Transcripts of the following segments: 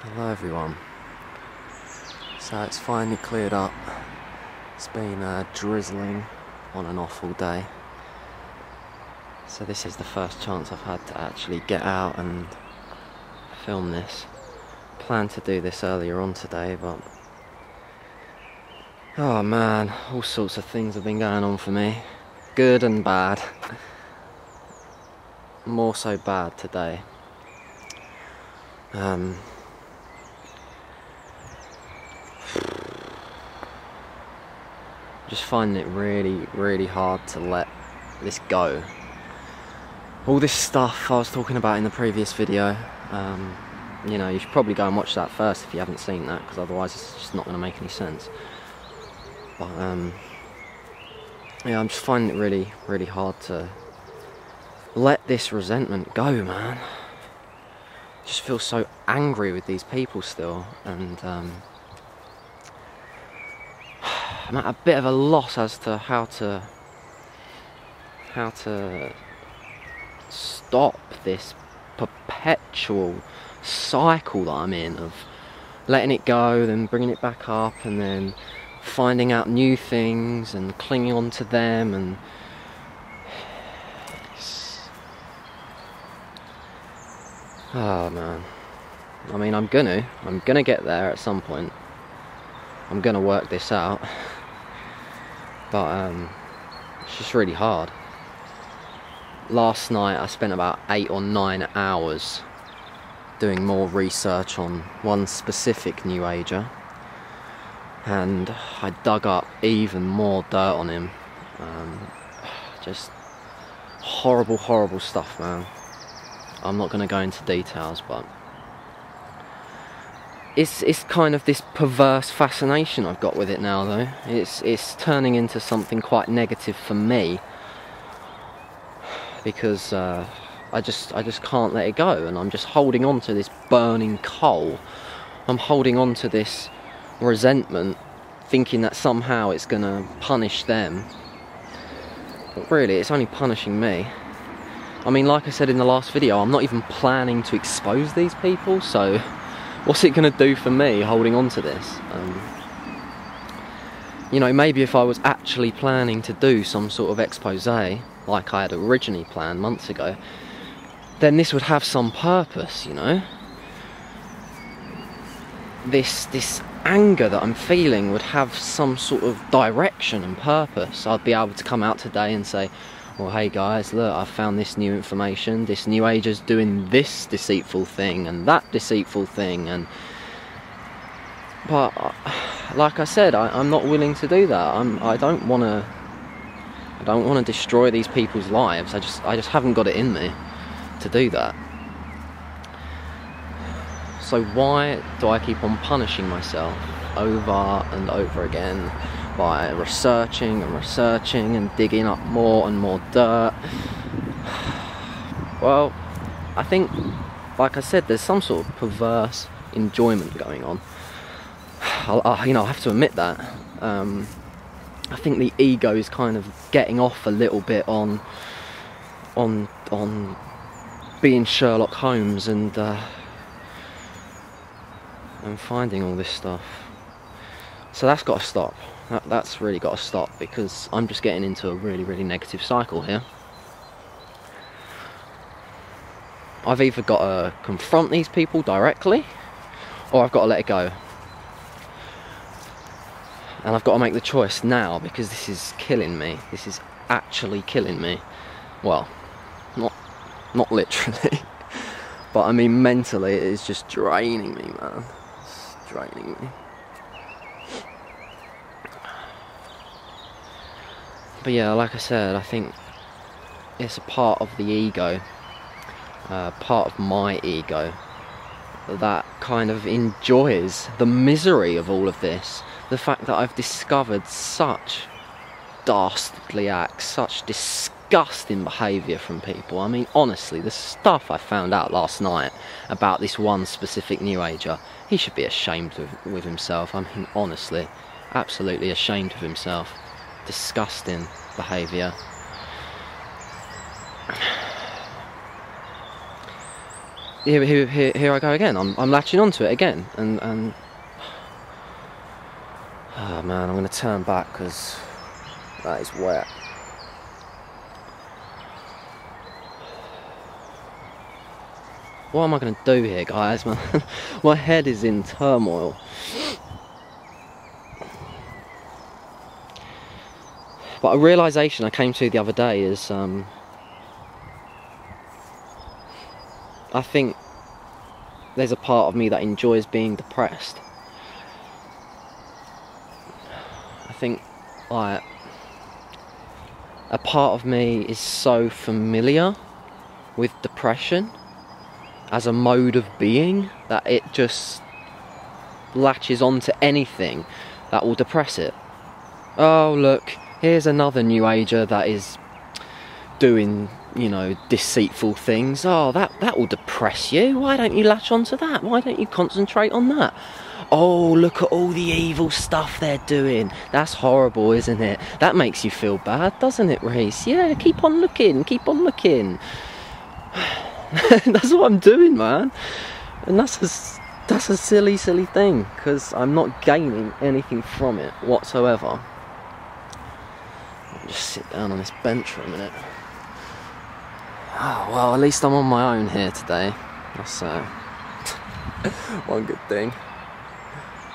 Hello everyone. So it's finally cleared up. It's been drizzling on and off all day. So this is the first chance I've had to actually get out and film this. Planned to do this earlier on today, but oh man, all sorts of things have been going on for me. Good and bad. More so bad today. Just finding it really hard to let this go. All this stuff I was talking about in the previous video, you know, you should probably go and watch that first if you haven't seen that, because otherwise it's just not going to make any sense. But yeah, I'm just finding it really hard to let this resentment go, man. Just feel so angry with these people still, and I'm at a bit of a loss as to how to stop this perpetual cycle that I'm in of letting it go, then bringing it back up, and then finding out new things and clinging on to them, and oh man. I mean, I'm gonna get there at some point. I'm gonna work this out. But it's just really hard. Last night I spent about 8 or 9 hours doing more research on one specific New Ager, and I dug up even more dirt on him. Just horrible stuff, man. I'm not going to go into details, but it's kind of this perverse fascination I've got with it now, though. It's turning into something quite negative for me, because I just can't let it go, and I'm just holding on to this burning coal. I'm holding on to this resentment, thinking that somehow it's going to punish them, but really it's only punishing me. I mean, like I said in the last video, I'm not even planning to expose these people, so what's it going to do for me holding on to this? You know, maybe if I was actually planning to do some sort of expose, like I had originally planned months ago, then this would have some purpose, you know? This anger that I'm feeling would have some sort of direction and purpose. I'd be able to come out today and say, well, hey guys, look, I found this new information. This New Ager's doing this deceitful thing and that deceitful thing, but like I said, I'm not willing to do that. I don't want to destroy these people's lives. I just haven't got it in me to do that. So why do I keep on punishing myself over and over again by researching and digging up more and more dirt? Well, I think, like I said, there's some sort of perverse enjoyment going on. You know, I have to admit that. I think the ego is kind of getting off a little bit on being Sherlock Holmes and finding all this stuff. So that's got to stop. That's really got to stop, because I'm just getting into a really negative cycle here. I've either got to confront these people directly, or I've got to let it go. And I've got to make the choice now, because this is killing me. This is actually killing me. Well, not literally, but I mean mentally, it is just draining me, man. It's draining me. But yeah, like I said, I think it's a part of the ego, part of my ego, that kind of enjoys the misery of all of this. The fact that I've discovered such dastardly acts, such disgusting behaviour from people. I mean, honestly, the stuff I found out last night about this one specific New Ager, he should be ashamed with himself. I mean, honestly, absolutely ashamed of himself. Disgusting behaviour. here I go again. I'm latching onto it again, and oh man, I'm going to turn back because that is wet. What am I going to do here, guys? My head is in turmoil. But a realisation I came to the other day is, I think there's a part of me that enjoys being depressed. I think, like, a part of me is so familiar with depression as a mode of being that it just latches onto anything that will depress it. Oh look, here's another new ager that is doing, you know, deceitful things. Oh, that will depress you. Why don't you latch onto that? Why don't you concentrate on that? Oh, look at all the evil stuff they're doing. That's horrible, isn't it? That makes you feel bad, doesn't it, Reese? Yeah, keep on looking, keep on looking. That's what I'm doing, man. And that's a silly thing, because I'm not gaining anything from it whatsoever. I'll just sit down on this bench for a minute. Oh, well, at least I'm on my own here today. That's one good thing.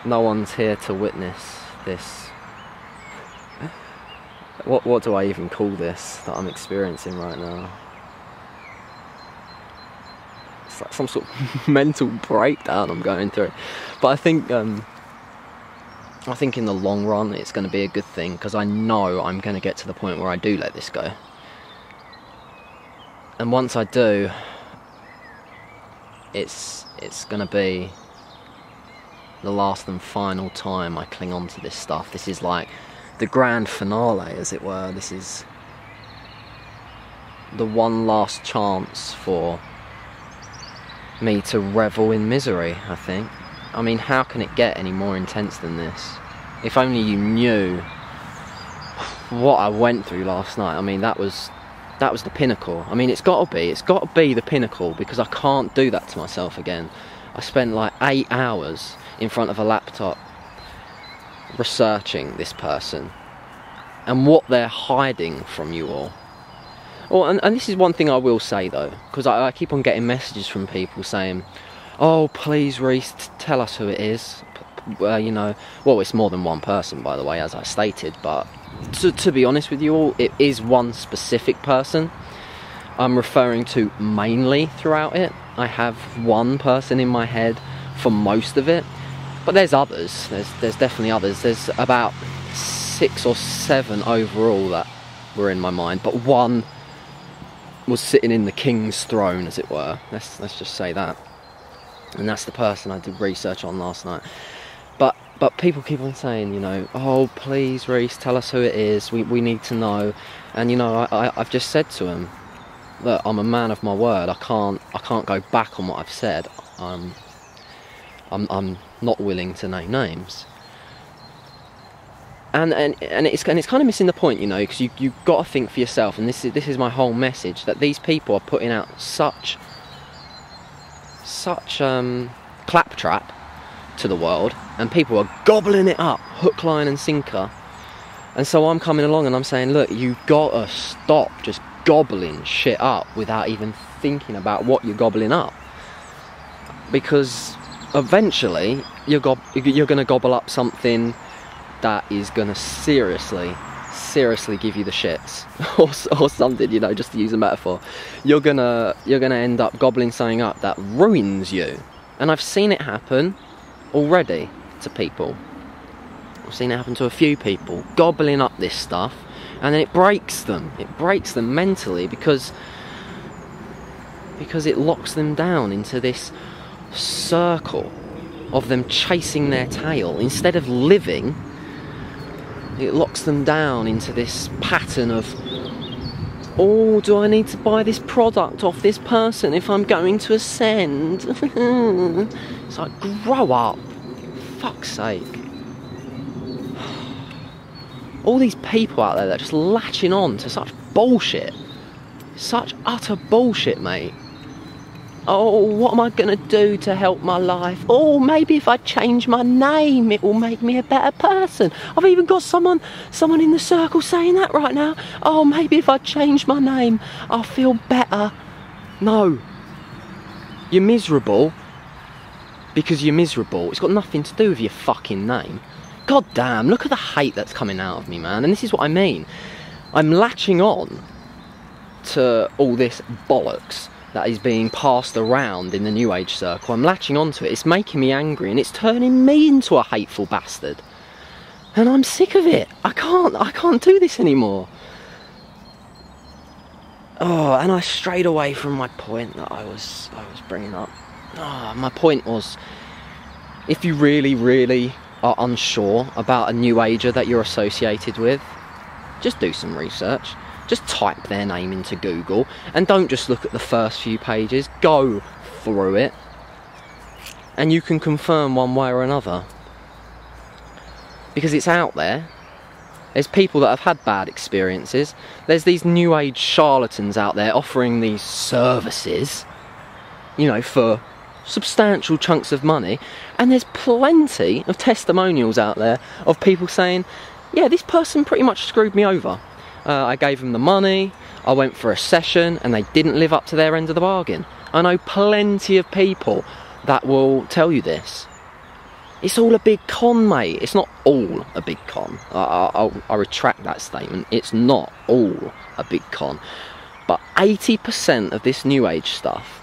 No one's here to witness this. What do I even call this that I'm experiencing right now? It's like some sort of mental breakdown I'm going through. But I think in the long run it's going to be a good thing, because I know I'm going to get to the point where I do let this go. And once I do, it's going to be the last and final time I cling on to this stuff. This is like the grand finale, as it were. This is the one last chance for me to revel in misery, I think. I mean, how can it get any more intense than this? If only you knew what I went through last night. I mean, that was the pinnacle. I mean, it's got to be the pinnacle, because I can't do that to myself again. I spent like 8 hours in front of a laptop researching this person and what they're hiding from you all. Oh, and this is one thing I will say though, because I keep on getting messages from people saying, oh please Reese, tell us who it is. You know, well, it's more than one person, by the way, as I stated, but to be honest with you all, it is one specific person I'm referring to mainly throughout it. I have one person in my head for most of it, but there's others. There's definitely others. There's about 6 or 7 overall that were in my mind, but one was sitting in the king's throne, as it were. Let's just say that. And that's the person I did research on last night. But people keep on saying, you know, oh please Reese, tell us who it is. We need to know. And you know, I've just said to him, look, I'm a man of my word. I can't go back on what I've said. I'm not willing to name names. And it's kind of missing the point, you know, because you've got to think for yourself, and this is my whole message, that these people are putting out such claptrap to the world, and people are gobbling it up, hook, line and sinker. And so I'm coming along and I'm saying, look, you've got to stop just gobbling shit up without even thinking about what you're gobbling up, because eventually you're going to gobble up something that is going to seriously give you the shits, or something, you know, just to use a metaphor. You're gonna end up gobbling something up that ruins you. And I've seen it happen already to people. I've seen it happen to a few people, gobbling up this stuff, and then it breaks them mentally, because it locks them down into this circle of them chasing their tail instead of living. It locks them down into this pattern of, oh, do I need to buy this product off this person if I'm going to ascend? It's like, grow up, fuck's sake. All these people out there that are just latching on to such bullshit, such utter bullshit, mate. Oh, what am I gonna do to help my life? Oh, maybe if I change my name, it will make me a better person. I've even got someone in the circle saying that right now. Oh, maybe if I change my name, I'll feel better. No. You're miserable because you're miserable. It's got nothing to do with your fucking name. God damn, look at the hate that's coming out of me, man. And this is what I mean. I'm latching on to all this bollocks that is being passed around in the New Age circle. I'm latching onto it. It's making me angry and it's turning me into a hateful bastard. And I'm sick of it. I can't do this anymore. Oh, and I strayed away from my point that I was bringing up. Oh, my point was, if you really are unsure about a New Ager that you're associated with, just do some research. Just type their name into Google and don't just look at the first few pages. Go through it and you can confirm one way or another, because it's out there. There's people that have had bad experiences. There's these New Age charlatans out there offering these services, you know, for substantial chunks of money, and there's plenty of testimonials out there of people saying, yeah, this person pretty much screwed me over. I gave them the money, I went for a session, and they didn't live up to their end of the bargain. I know plenty of people that will tell you this. It's all a big con, mate. It's not all a big con. I retract that statement. It's not all a big con. But 80% of this New Age stuff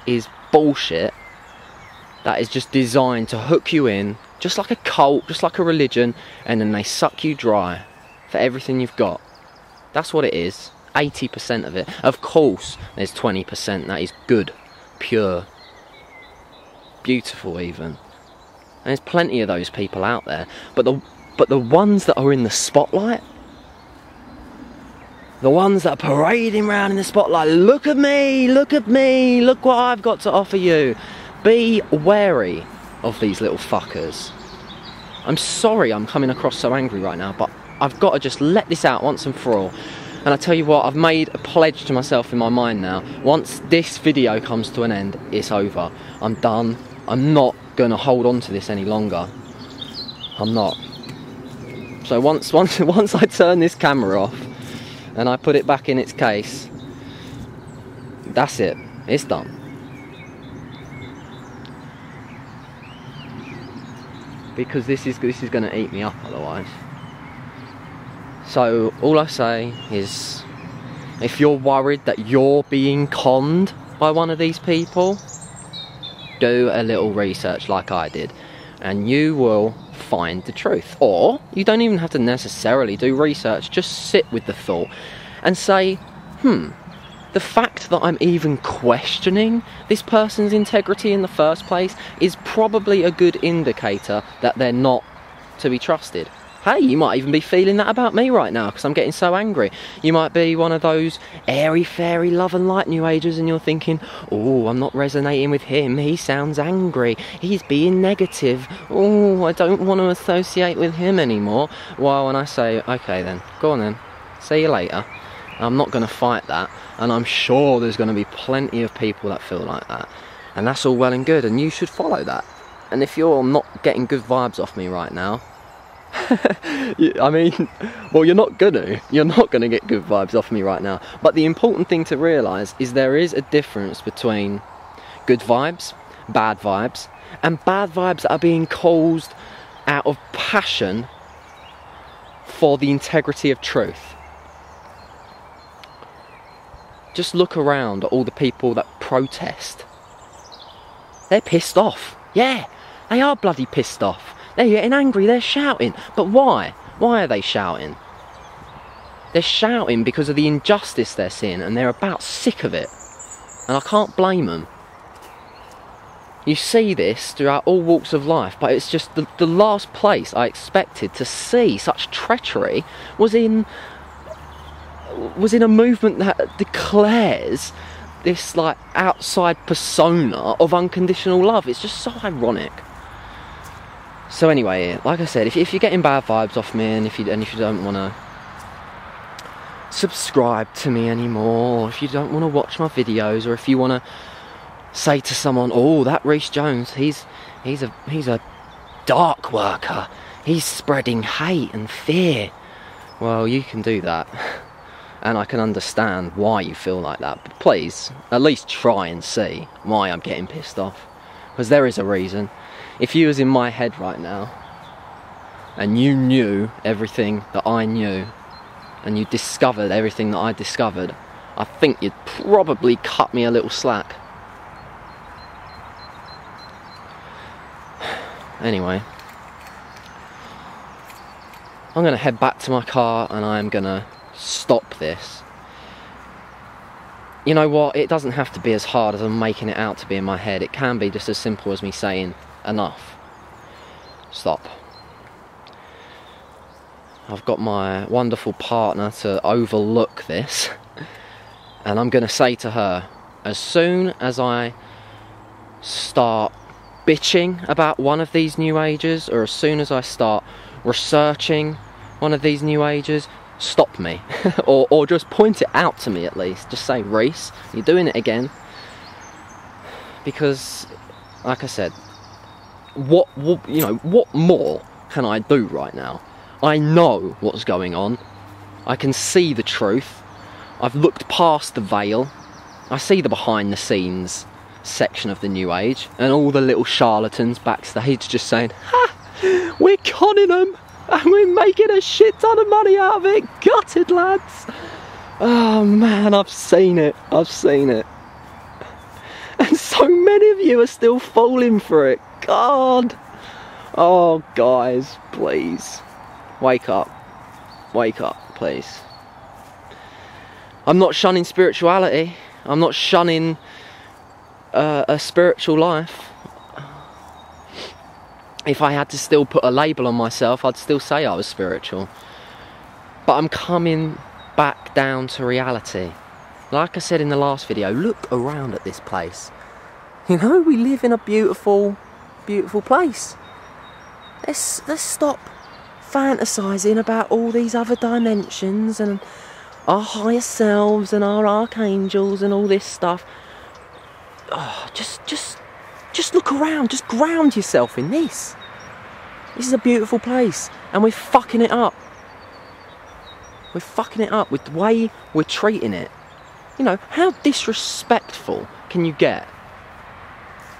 is bullshit that is just designed to hook you in, just like a cult, just like a religion, and then they suck you dry for everything you've got. That's what it is. 80% of it. Of course, there's 20% that is good, pure, beautiful even. And there's plenty of those people out there. But the ones that are in the spotlight, the ones that are parading around in the spotlight, look at me, look what I've got to offer you. Be wary of these little fuckers. I'm sorry I'm coming across so angry right now, but I've got to just let this out once and for all. And I tell you what, I've made a pledge to myself in my mind now. Once this video comes to an end, it's over. I'm done. I'm not going to hold on to this any longer. I'm not. So once I turn this camera off and I put it back in its case, that's it. It's done. Because this is going to eat me up otherwise. So all I say is, if you're worried that you're being conned by one of these people, do a little research like I did, and you will find the truth. Or you don't even have to necessarily do research, just sit with the thought and say, the fact that I'm even questioning this person's integrity in the first place is probably a good indicator that they're not to be trusted. Hey, you might even be feeling that about me right now because I'm getting so angry. You might be one of those airy-fairy love and light New Agers and you're thinking, oh, I'm not resonating with him, he sounds angry, he's being negative, oh, I don't want to associate with him anymore. Well, when I say, okay then, go on then, see you later, I'm not going to fight that, and I'm sure there's going to be plenty of people that feel like that, and that's all well and good, and you should follow that. And if you're not getting good vibes off me right now, I mean, well, you're not gonna get good vibes off me right now. But the important thing to realise is there is a difference between good vibes, bad vibes, and bad vibes that are being caused out of passion for the integrity of truth. Just look around at all the people that protest. They're pissed off. Yeah, they are bloody pissed off. They're getting angry, they're shouting. But why? Why are they shouting? They're shouting because of the injustice they're seeing, and they're about sick of it. And I can't blame them. You see this throughout all walks of life, but it's just the last place I expected to see such treachery was in a movement that declares this like outside persona of unconditional love. It's just so ironic. So anyway, like I said, if you're getting bad vibes off me, and if you don't want to subscribe to me anymore, or if you don't want to watch my videos, or if you want to say to someone, oh, that Rhys Jones, he's a dark worker, he's spreading hate and fear. Well, you can do that, and I can understand why you feel like that, but please, at least try and see why I'm getting pissed off, because there is a reason. If you was in my head right now, and you knew everything that I knew, and you discovered everything that I discovered, I think you'd probably cut me a little slack. Anyway, I'm going to head back to my car and I'm going to stop this. You know what, it doesn't have to be as hard as I'm making it out to be in my head. It can be just as simple as me saying, enough. Stop. I've got my wonderful partner to overlook this, and I'm going to say to her, as soon as I start bitching about one of these new ages, or as soon as I start researching one of these new ages, stop me. or just point it out to me at least. Just say, Rhys, you're doing it again. Because, like I said, what more can I do right now? I know what's going on. I can see the truth. I've looked past the veil. I see the behind the scenes section of the New Age, and all the little charlatans backstage just saying, ha, we're conning them and we're making a shit ton of money out of it. Gutted, lads. Oh man, I've seen it. I've seen it. And so many of you are still falling for it. God. Oh, guys, please. Wake up. Wake up, please. I'm not shunning spirituality. I'm not shunning a spiritual life. If I had to still put a label on myself, I'd still say I was spiritual. But I'm coming back down to reality. Like I said in the last video, look around at this place. You know, we live in a beautiful, beautiful place. Let's stop fantasizing about all these other dimensions and our higher selves and our archangels and all this stuff. Oh, just look around. Just ground yourself in this. This is a beautiful place, and we're fucking it up. We're fucking it up with the way we're treating it. You know, how disrespectful can you get?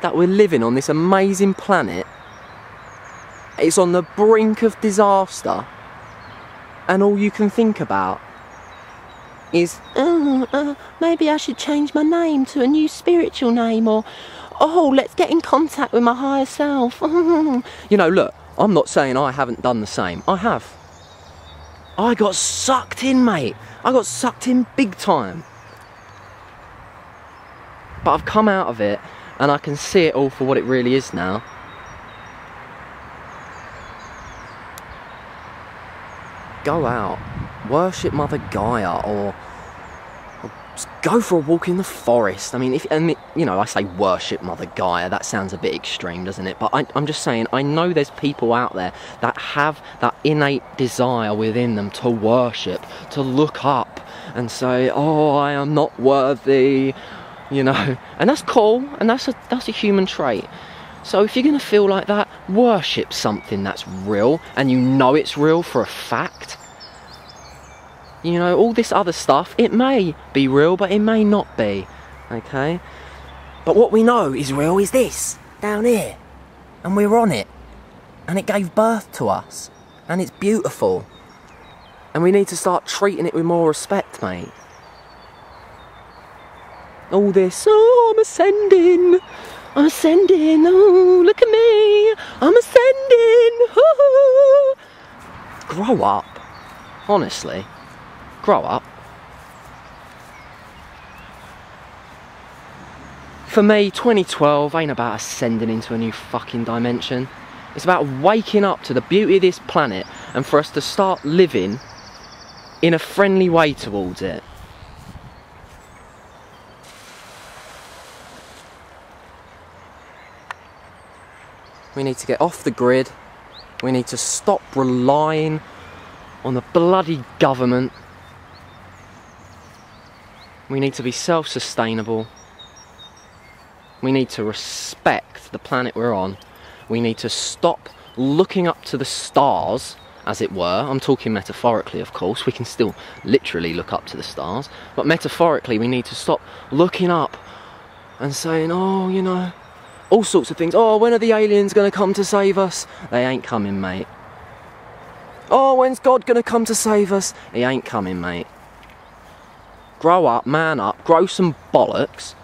That we're living on this amazing planet. It's on the brink of disaster, and all you can think about is, maybe I should change my name to a new spiritual name, or, oh, let's get in contact with my higher self. You know, look, I'm not saying I haven't done the same. I have. I got sucked in, mate. I got sucked in big time. But I've come out of it, and I can see it all for what it really is now. Go out, worship Mother Gaia, or just go for a walk in the forest. I mean, you know, I say worship Mother Gaia, that sounds a bit extreme, doesn't it? But I'm just saying, I know there's people out there that have that innate desire within them to worship, to look up and say, oh, I am not worthy, you know. And that's cool, and that's a human trait. So if you're going to feel like that, worship something that's real, and you know it's real for a fact. You know, all this other stuff, it may be real, but it may not be, okay? But what we know is real is this, down here. And we're on it. And it gave birth to us. And it's beautiful. And we need to start treating it with more respect, mate. All this, oh, I'm ascending. I'm ascending, oh, look at me, I'm ascending, oh. Grow up, honestly, grow up. For me, 2012 ain't about ascending into a new fucking dimension. It's about waking up to the beauty of this planet and for us to start living in a friendly way towards it. We need to get off the grid. We need to stop relying on the bloody government. We need to be self-sustainable. We need to respect the planet we're on. We need to stop looking up to the stars, as it were. I'm talking metaphorically, of course. We can still literally look up to the stars. But metaphorically, we need to stop looking up and saying, oh, you know, all sorts of things. Oh, when are the aliens going to come to save us? They ain't coming, mate. Oh, when's God going to come to save us? He ain't coming, mate. Grow up, man up, grow some bollocks,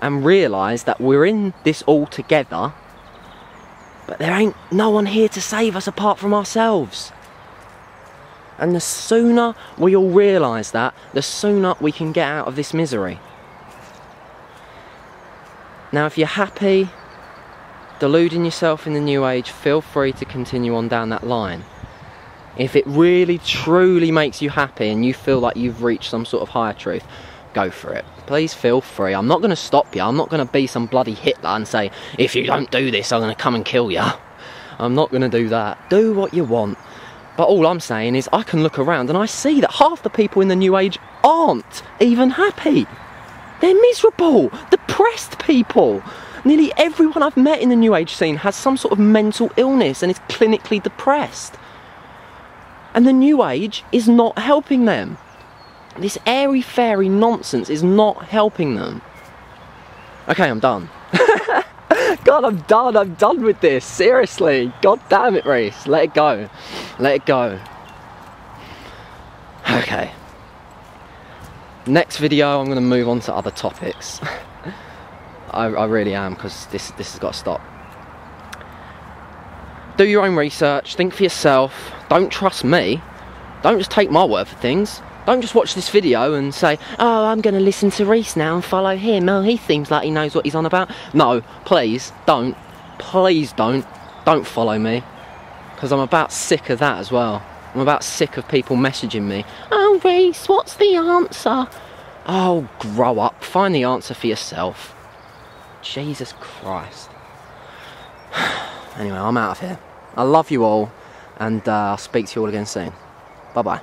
and realise that we're in this all together, but there ain't no one here to save us apart from ourselves. And the sooner we all realise that, the sooner we can get out of this misery. Now, if you're happy deluding yourself in the New Age, feel free to continue on down that line. If it really, truly makes you happy and you feel like you've reached some sort of higher truth, go for it. Please feel free. I'm not going to stop you. I'm not going to be some bloody Hitler and say, if you don't do this, I'm going to come and kill you. I'm not going to do that. Do what you want. But all I'm saying is I can look around and I see that half the people in the New Age aren't even happy. They're miserable, depressed people. Nearly everyone I've met in the New Age scene has some sort of mental illness and is clinically depressed. And the New Age is not helping them. This airy-fairy nonsense is not helping them. Okay, I'm done. God, I'm done with this, seriously. God damn it, Reese, let it go. Let it go. Okay. Next video, I'm going to move on to other topics. I really am, because this has got to stop. Do your own research, think for yourself, don't trust me, don't just take my word for things, don't just watch this video and say, oh, I'm going to listen to Reese now and follow him, oh, he seems like he knows what he's on about. No, please don't follow me, because I'm about sick of that as well. I'm about sick of people messaging me, oh Reese, what's the answer? Oh, grow up, find the answer for yourself. Jesus Christ. Anyway, I'm out of here. I love you all, and I'll speak to you all again soon. Bye bye.